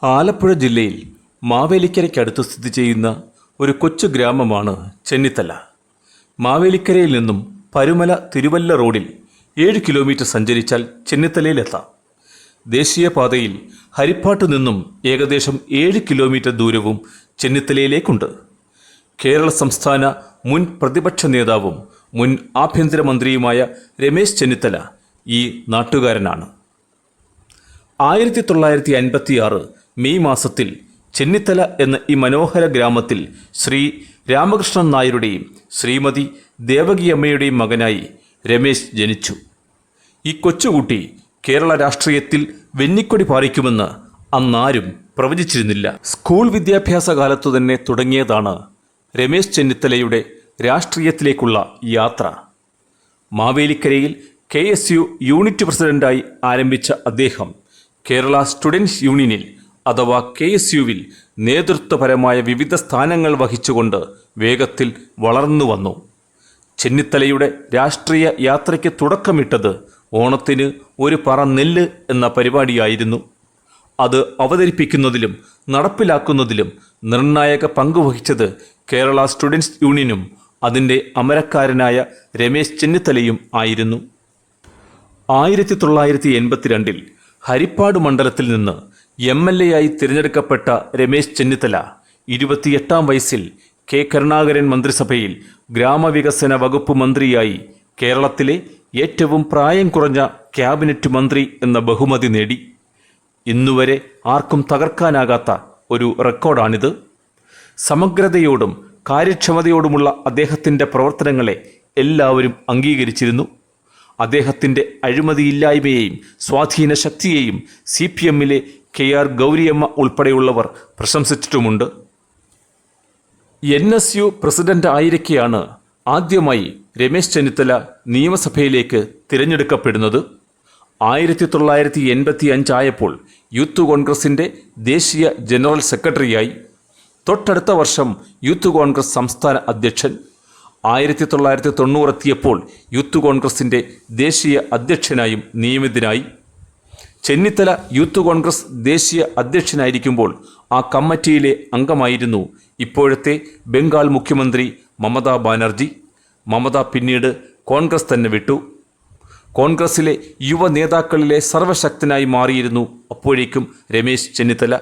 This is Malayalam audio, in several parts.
ആലപ്പുഴ ജില്ലയിൽ മാവേലിക്കരയ്ക്കടുത്ത് സ്ഥിതി ചെയ്യുന്ന ഒരു കൊച്ചു ഗ്രാമമാണ് ചെന്നിത്തല. മാവേലിക്കരയിൽ നിന്നും പരുമല തിരുവല്ല റോഡിൽ 7 കിലോമീറ്റർ സഞ്ചരിച്ചാൽ ചെന്നിത്തലയിലെത്താം. ദേശീയപാതയിൽ ഹരിപ്പാട്ട് നിന്നും ഏകദേശം 7 കിലോമീറ്റർ ദൂരവും ചെന്നിത്തലയിലേക്കുണ്ട്. കേരള സംസ്ഥാന മുൻ പ്രതിപക്ഷ നേതാവും മുൻ ആഭ്യന്തരമന്ത്രിയുമായ രമേശ് ചെന്നിത്തല ഈ നാട്ടുകാരനാണ്. 1956 മെയ് മാസത്തിൽ ചെന്നിത്തല എന്ന ഈ മനോഹര ഗ്രാമത്തിൽ ശ്രീ രാമകൃഷ്ണൻ നായരുടെയും ശ്രീമതി ദേവകിയമ്മയുടെയും മകനായി രമേശ് ജനിച്ചു. ഈ കൊച്ചുകുട്ടി കേരള രാഷ്ട്രീയത്തിൽ വെന്നിക്കൊടി പാറിക്കുമെന്ന് അന്നാരും പ്രവചിച്ചിരുന്നില്ല. സ്കൂൾ വിദ്യാഭ്യാസ കാലത്തു തന്നെ തുടങ്ങിയതാണ് രമേശ് ചെന്നിത്തലയുടെ രാഷ്ട്രീയത്തിലേക്കുള്ള യാത്ര. മാവേലിക്കരയിൽ KSU യൂണിറ്റ് പ്രസിഡന്റായി ആരംഭിച്ച അദ്ദേഹം കേരള സ്റ്റുഡൻസ് യൂണിയനിൽ അഥവാ KSUവിൽ നേതൃത്വപരമായ വിവിധ സ്ഥാനങ്ങൾ വഹിച്ചുകൊണ്ട് വേഗത്തിൽ വളർന്നു വന്നു. ചെന്നിത്തലയുടെ രാഷ്ട്രീയ യാത്രയ്ക്ക് തുടക്കമിട്ടത് ഓണത്തിന് ഒരു പറ നെല്ല് എന്ന പരിപാടിയായിരുന്നു. അത് അവതരിപ്പിക്കുന്നതിലും നടപ്പിലാക്കുന്നതിലും നിർണായക പങ്കുവഹിച്ചത് കേരള സ്റ്റുഡൻസ് യൂണിയനും അതിൻ്റെ അമരക്കാരനായ രമേശ് ചെന്നിത്തലയും ആയിരുന്നു. 1982 ഹരിപ്പാട് മണ്ഡലത്തിൽ നിന്ന് MLA ആയി തിരഞ്ഞെടുക്കപ്പെട്ട രമേശ് ചെന്നിത്തല 28-ാം വയസ്സിൽ K. കരുണാകരൻ മന്ത്രിസഭയിൽ ഗ്രാമവികസന വകുപ്പ് മന്ത്രിയായി കേരളത്തിലെ ഏറ്റവും പ്രായം കുറഞ്ഞ ക്യാബിനറ്റ് മന്ത്രി എന്ന ബഹുമതി നേടി. ഇന്നുവരെ ആർക്കും തകർക്കാനാകാത്ത ഒരു റെക്കോർഡാണിത്. സമഗ്രതയോടും കാര്യക്ഷമതയോടുമുള്ള അദ്ദേഹത്തിൻ്റെ പ്രവർത്തനങ്ങളെ എല്ലാവരും അംഗീകരിച്ചിരുന്നു. അദ്ദേഹത്തിൻ്റെ അഴിമതിയില്ലായ്മയെയും സ്വാധീന ശക്തിയെയും CPMലെ KR ഗൗരിയമ്മ ഉൾപ്പെടെയുള്ളവർ പ്രശംസിച്ചിട്ടുമുണ്ട്. NSU പ്രസിഡന്റ് ആയിരിക്കെയാണ് ആദ്യമായി രമേശ് ചെന്നിത്തല നിയമസഭയിലേക്ക് തിരഞ്ഞെടുക്കപ്പെടുന്നത്. 1985 ആയപ്പോൾ യൂത്ത് കോൺഗ്രസിൻ്റെ ദേശീയ ജനറൽ സെക്രട്ടറിയായി. തൊട്ടടുത്ത വർഷം യൂത്ത് കോൺഗ്രസ് സംസ്ഥാന അധ്യക്ഷൻ. 1990 എത്തിയപ്പോൾ യൂത്ത് കോൺഗ്രസിൻ്റെ ദേശീയ അധ്യക്ഷനായും നിയമിതനായി. ചെന്നിത്തല യൂത്ത് കോൺഗ്രസ് ദേശീയ അധ്യക്ഷനായിരിക്കുമ്പോൾ ആ കമ്മിറ്റിയിലെ അംഗമായിരുന്നു ഇപ്പോഴത്തെ ബംഗാൾ മുഖ്യമന്ത്രി മമതാ ബാനർജി. മമത പിന്നീട് കോൺഗ്രസ് തന്നെ വിട്ടു. കോൺഗ്രസിലെ യുവ നേതാക്കളിലെ സർവശക്തനായി മാറിയിരുന്നു അപ്പോഴേക്കും രമേശ് ചെന്നിത്തല.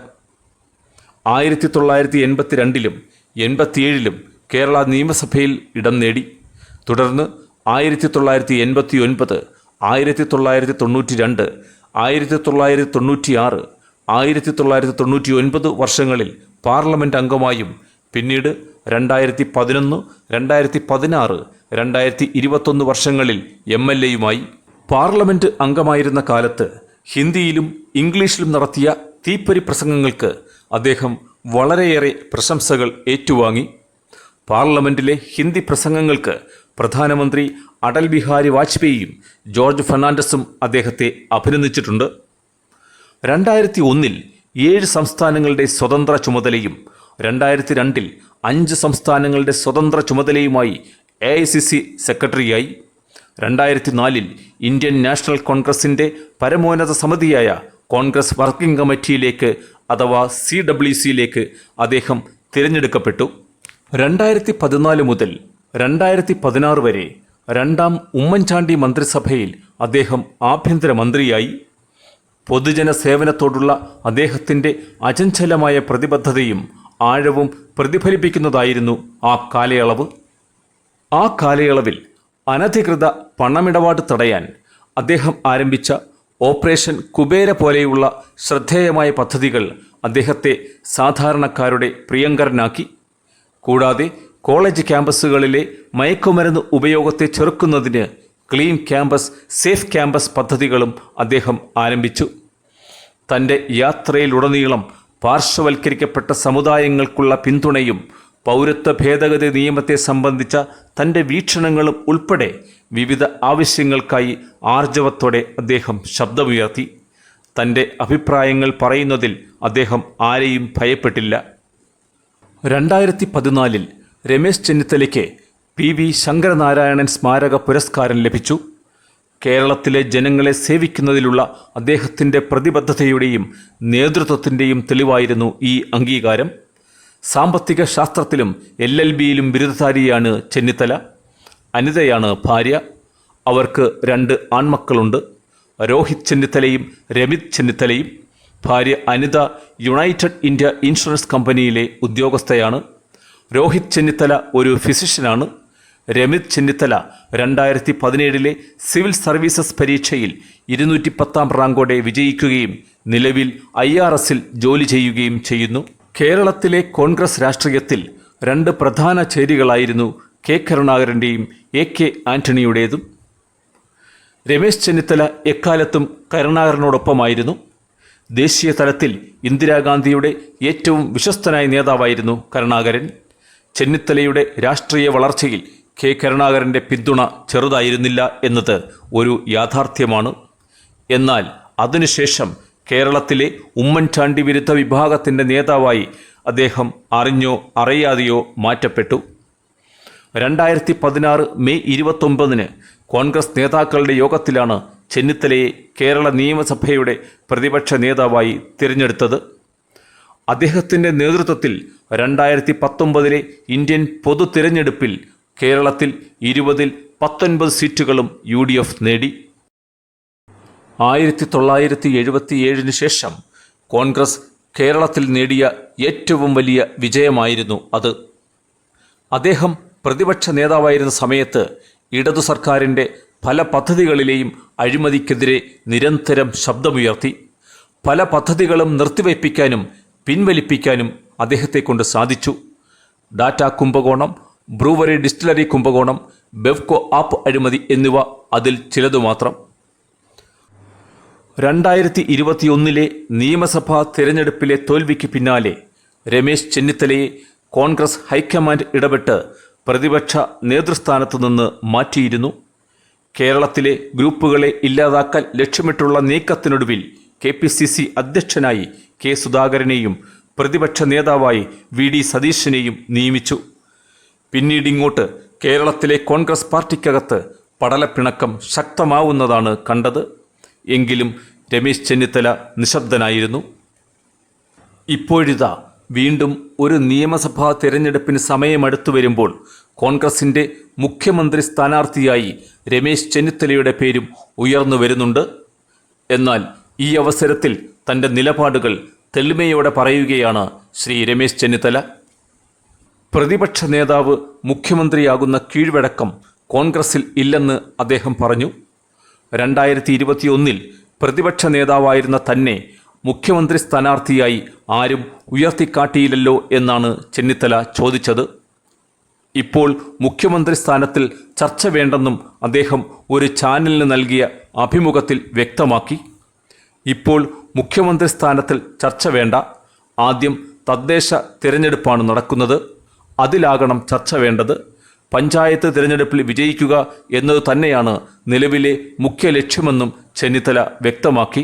1982-ലും 87-ലും കേരള നിയമസഭയിൽ ഇടം നേടി. തുടർന്ന് 1989, 1992, 1996, 1999 വർഷങ്ങളിൽ പാർലമെൻറ്റ് അംഗമായും പിന്നീട് 2011, 2016, 2021 വർഷങ്ങളിൽ MLAയുമായി. പാർലമെൻറ്റ് അംഗമായിരുന്ന കാലത്ത് ഹിന്ദിയിലും ഇംഗ്ലീഷിലും നടത്തിയ തീപ്പൊരി പ്രസംഗങ്ങൾക്ക് അദ്ദേഹം വളരെയേറെ പ്രശംസകൾ ഏറ്റുവാങ്ങി. പാർലമെൻറ്റിലെ ഹിന്ദി പ്രസംഗങ്ങൾക്ക് പ്രധാനമന്ത്രി അടൽ ബിഹാരി വാജ്പേയിയും ജോർജ് ഫെർണാണ്ടസും അദ്ദേഹത്തെ അഭിനന്ദിച്ചിട്ടുണ്ട്. 2001 7 സംസ്ഥാനങ്ങളുടെ സ്വതന്ത്ര ചുമതലയും 2002 5 സംസ്ഥാനങ്ങളുടെ സ്വതന്ത്ര ചുമതലയുമായി AICC സെക്രട്ടറിയായി. 2004 ഇന്ത്യൻ നാഷണൽ കോൺഗ്രസിൻ്റെ പരമോന്നത സമിതിയായ കോൺഗ്രസ് വർക്കിംഗ് കമ്മിറ്റിയിലേക്ക് അഥവാ CWCയിലേക്ക് അദ്ദേഹം തിരഞ്ഞെടുക്കപ്പെട്ടു. 2014 മുതൽ 2016 വരെ രണ്ടാം ഉമ്മൻചാണ്ടി മന്ത്രിസഭയിൽ അദ്ദേഹം ആഭ്യന്തരമന്ത്രിയായി. പൊതുജന സേവനത്തോടുള്ള അദ്ദേഹത്തിൻ്റെ അചഞ്ചലമായ പ്രതിബദ്ധതയും ആഴവും പ്രതിഫലിപ്പിക്കുന്നതായിരുന്നു ആ കാലയളവ്. ആ കാലയളവിൽ അനധികൃത പണമിടപാട് തടയാൻ അദ്ദേഹം ആരംഭിച്ച ഓപ്പറേഷൻ കുബേര പോലെയുള്ള ശ്രദ്ധേയമായ പദ്ധതികൾ അദ്ദേഹത്തെ സാധാരണക്കാരുടെ പ്രിയങ്കരനാക്കി. കൂടാതെ കോളേജ് ക്യാമ്പസുകളിലെ മയക്കുമരുന്ന് ഉപയോഗത്തെ ചെറുക്കുന്നതിന് ക്ലീൻ ക്യാമ്പസ്, സേഫ് ക്യാമ്പസ് പദ്ധതികളും അദ്ദേഹം ആരംഭിച്ചു. തൻ്റെ യാത്രയിലുടനീളം പാർശ്വവൽക്കരിക്കപ്പെട്ട സമുദായങ്ങൾക്കുള്ള പിന്തുണയും പൗരത്വ ഭേദഗതി നിയമത്തെ സംബന്ധിച്ച തൻ്റെ വീക്ഷണങ്ങളും ഉൾപ്പെടെ വിവിധ ആവശ്യങ്ങൾക്കായി ആർജവത്തോടെ അദ്ദേഹം ശബ്ദമുയർത്തി. തൻ്റെ അഭിപ്രായങ്ങൾ പറയുന്നതിൽ അദ്ദേഹം ആരെയും ഭയപ്പെട്ടില്ല. 2014 രമേശ് ചെന്നിത്തലയ്ക്ക് PV ശങ്കരനാരായണൻ സ്മാരക പുരസ്കാരം ലഭിച്ചു. കേരളത്തിലെ ജനങ്ങളെ സേവിക്കുന്നതിലുള്ള അദ്ദേഹത്തിൻ്റെ പ്രതിബദ്ധതയുടെയും നേതൃത്വത്തിൻ്റെയും തെളിവായിരുന്നു ഈ അംഗീകാരം. സാമ്പത്തിക ശാസ്ത്രത്തിലും LLBയിലും ബിരുദധാരിയാണ് ചെന്നിത്തല. അനിതയാണ് ഭാര്യ. അവർക്ക് 2 ആൺമക്കളുണ്ട്, രോഹിത് ചെന്നിത്തലയും രമിത് ചെന്നിത്തലയും. ഭാര്യ അനിത യുണൈറ്റഡ് ഇന്ത്യ ഇൻഷുറൻസ് കമ്പനിയിലെ ഉദ്യോഗസ്ഥയാണ്. രോഹിത് ചെന്നിത്തല ഒരു ഫിസിഷ്യനാണ്. രമിത് ചെന്നിത്തല 2017 സിവിൽ സർവീസസ് പരീക്ഷയിൽ 210 റാങ്കോടെ വിജയിക്കുകയും നിലവിൽ IRSൽ ജോലി ചെയ്യുകയും ചെയ്യുന്നു. കേരളത്തിലെ കോൺഗ്രസ് രാഷ്ട്രീയത്തിൽ 2 പ്രധാന ചേരികളായിരുന്നു കെ കരുണാകരൻ്റെയും AK ആന്റണിയുടേതും. രമേശ് ചെന്നിത്തല എക്കാലത്തും കരുണാകരനോടൊപ്പമായിരുന്നു. ദേശീയ തലത്തിൽ ഇന്ദിരാഗാന്ധിയുടെ ഏറ്റവും വിശ്വസ്തനായ നേതാവായിരുന്നു കരുണാകരൻ. ചെന്നിത്തലയുടെ രാഷ്ട്രീയ വളർച്ചയിൽ കെ കരുണാകരൻ്റെ പിന്തുണ ചെറുതായിരുന്നില്ല എന്നത് ഒരു യാഥാർത്ഥ്യമാണ്. എന്നാൽ അതിനുശേഷം കേരളത്തിലെ ഉമ്മൻചാണ്ടി വിരുദ്ധ വിഭാഗത്തിൻ്റെ നേതാവായി അദ്ദേഹം അറിഞ്ഞോ അറിയാതെയോ മാറ്റപ്പെട്ടു. 2016 മെയ് 29 കോൺഗ്രസ് നേതാക്കളുടെ യോഗത്തിലാണ് ചെന്നിത്തലയെ കേരള നിയമസഭയുടെ പ്രതിപക്ഷ നേതാവായി തിരഞ്ഞെടുത്തത്. അദ്ദേഹത്തിൻ്റെ നേതൃത്വത്തിൽ 2019 ഇന്ത്യൻ പൊതു തിരഞ്ഞെടുപ്പിൽ കേരളത്തിൽ 20-ൽ 19 സീറ്റുകളും UDF നേടി. 1977 ശേഷം കോൺഗ്രസ് കേരളത്തിൽ നേടിയ ഏറ്റവും വലിയ വിജയമായിരുന്നു അത്. അദ്ദേഹം പ്രതിപക്ഷ നേതാവായിരുന്ന സമയത്ത് ഇടതു സർക്കാരിൻ്റെ പല പദ്ധതികളിലെയും അഴിമതിക്കെതിരെ നിരന്തരം ശബ്ദമുയർത്തി. പല പദ്ധതികളും നിർത്തിവയ്പ്പിക്കാനും പിൻവലിപ്പിക്കാനും അദ്ദേഹത്തെക്കൊണ്ട് സാധിച്ചു. Data Kumbakonam, brewery distillery Kumbakonam, Bevco app അഴിമതി എന്നിവ അതിൽ ചിലതു മാത്രം. 2021 നിയമസഭാ തിരഞ്ഞെടുപ്പിലെ തോൽവിക്ക് പിന്നാലെ രമേശ് ചെന്നിത്തലയെ കോൺഗ്രസ് ഹൈക്കമാൻഡ് ഇടപെട്ട് പ്രതിപക്ഷ നേതൃസ്ഥാനത്തു നിന്ന് മാറ്റിയിരുന്നു. കേരളത്തിലെ ഗ്രൂപ്പുകളെ ഇല്ലാതാക്കാൻ ലക്ഷ്യമിട്ടുള്ള നീക്കത്തിനൊടുവിൽ KPCC അധ്യക്ഷനായി K സുധാകരനെയും പ്രതിപക്ഷ നേതാവായി VD സതീശനെയും നിയമിച്ചു. പിന്നീടിങ്ങോട്ട് കേരളത്തിലെ കോൺഗ്രസ് പാർട്ടിക്കകത്ത് പടലപ്പിണക്കം ശക്തമാവുന്നതാണ് കണ്ടത്. എങ്കിലും രമേശ് ചെന്നിത്തല നിശബ്ദനായിരുന്നു. ഇപ്പോഴിതാ വീണ്ടും ഒരു നിയമസഭാ തിരഞ്ഞെടുപ്പിന് സമയമടുത്തു വരുമ്പോൾ കോൺഗ്രസിൻ്റെ മുഖ്യമന്ത്രി സ്ഥാനാർത്ഥിയായി രമേശ് ചെന്നിത്തലയുടെ പേരും ഉയർന്നു വരുന്നുണ്ട്. എന്നാൽ ഈ അവസരത്തിൽ തൻ്റെ നിലപാടുകൾ തെളിമയോടെ പറയുകയാണ് ശ്രീ രമേശ് ചെന്നിത്തല. പ്രതിപക്ഷ നേതാവ് മുഖ്യമന്ത്രിയാകുന്ന കീഴ്വഴക്കം കോൺഗ്രസിൽ ഇല്ലെന്ന് അദ്ദേഹം പറഞ്ഞു. 2021 പ്രതിപക്ഷ നേതാവായിരുന്ന തന്നെ മുഖ്യമന്ത്രി സ്ഥാനാർത്ഥിയായി ആരും ഉയർത്തിക്കാട്ടിയില്ലല്ലോ എന്നാണ് ചെന്നിത്തല ചോദിച്ചത്. ഇപ്പോൾ മുഖ്യമന്ത്രി സ്ഥാനത്തിൽ ചർച്ച വേണ്ടെന്നും അദ്ദേഹം ഒരു ചാനലിന് നൽകിയ അഭിമുഖത്തിൽ വ്യക്തമാക്കി. ഇപ്പോൾ മുഖ്യമന്ത്രി സ്ഥാനത്തിൽ ചർച്ച വേണ്ട, ആദ്യം തദ്ദേശ തിരഞ്ഞെടുപ്പാണ് നടക്കുന്നത്, അതിലാകണം ചർച്ച വേണ്ടത്. പഞ്ചായത്ത് തിരഞ്ഞെടുപ്പിൽ വിജയിക്കുക എന്നത് തന്നെയാണ് നിലവിലെ മുഖ്യ ലക്ഷ്യമെന്നും ചെന്നിത്തല വ്യക്തമാക്കി.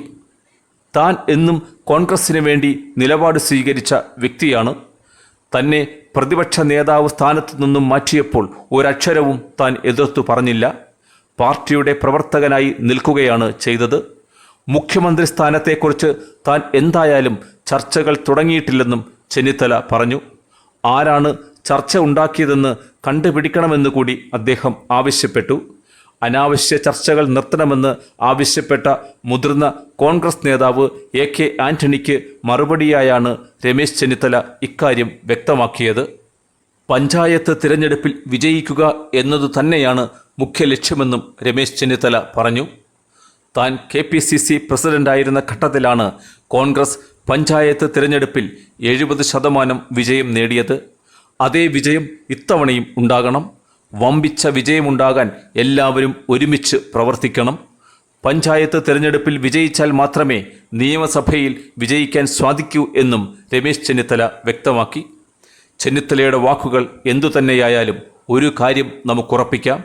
താൻ എന്നും കോൺഗ്രസിന് വേണ്ടി നിലപാട് സ്വീകരിച്ച വ്യക്തിയാണ്. തന്നെ പ്രതിപക്ഷ നേതാവ് സ്ഥാനത്തു നിന്നും മാറ്റിയപ്പോൾ ഒരക്ഷരവും താൻ എതിർത്തു പറഞ്ഞില്ല. പാർട്ടിയുടെ പ്രവർത്തകനായി നിൽക്കുകയാണ് ചെയ്തത്. മുഖ്യമന്ത്രി സ്ഥാനത്തെക്കുറിച്ച് താൻ എന്തായാലും ചർച്ചകൾ തുടങ്ങിയിട്ടില്ലെന്നും ചെന്നിത്തല പറഞ്ഞു. ആരാണ് ചർച്ച ഉണ്ടാക്കിയതെന്ന് കണ്ടുപിടിക്കണമെന്ന് കൂടി അദ്ദേഹം ആവശ്യപ്പെട്ടു. അനാവശ്യ ചർച്ചകൾ നിർത്തണമെന്ന് ആവശ്യപ്പെട്ട മുതിർന്ന കോൺഗ്രസ് നേതാവ് AK ആന്റണിക്ക് മറുപടിയായാണ് രമേശ് ചെന്നിത്തല ഇക്കാര്യം വ്യക്തമാക്കിയത്. പഞ്ചായത്ത് തിരഞ്ഞെടുപ്പിൽ വിജയിക്കുക എന്നതു തന്നെയാണ് മുഖ്യ ലക്ഷ്യമെന്നും രമേശ് ചെന്നിത്തല പറഞ്ഞു. താൻ KPCC പ്രസിഡന്റായിരുന്ന ഘട്ടത്തിലാണ് കോൺഗ്രസ് പഞ്ചായത്ത് തിരഞ്ഞെടുപ്പിൽ 70% വിജയം നേടിയത്. അതേ വിജയം ഇത്തവണയും ഉണ്ടാകണം. വമ്പിച്ച വിജയമുണ്ടാകാൻ എല്ലാവരും ഒരുമിച്ച് പ്രവർത്തിക്കണം. പഞ്ചായത്ത് തിരഞ്ഞെടുപ്പിൽ വിജയിച്ചാൽ മാത്രമേ നിയമസഭയിൽ വിജയിക്കാൻ സാധിക്കൂ എന്നും രമേശ് ചെന്നിത്തല വ്യക്തമാക്കി. ചെന്നിത്തലയുടെ വാക്കുകൾ എന്തുതന്നെയായാലും ഒരു കാര്യം നമുക്കുറപ്പിക്കാം,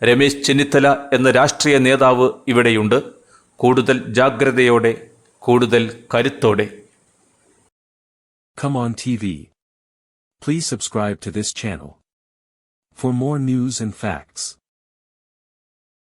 രമേശ് ചെന്നിത്തല എന്ന രാഷ്ട്രീയ നേതാവ് ഇവിടെയുണ്ട്. കൂടുതൽ ജാഗ്രതയോടെ, കൂടുതൽ കരുത്തോടെ. Come on TV. Please subscribe to this channel for more news and facts.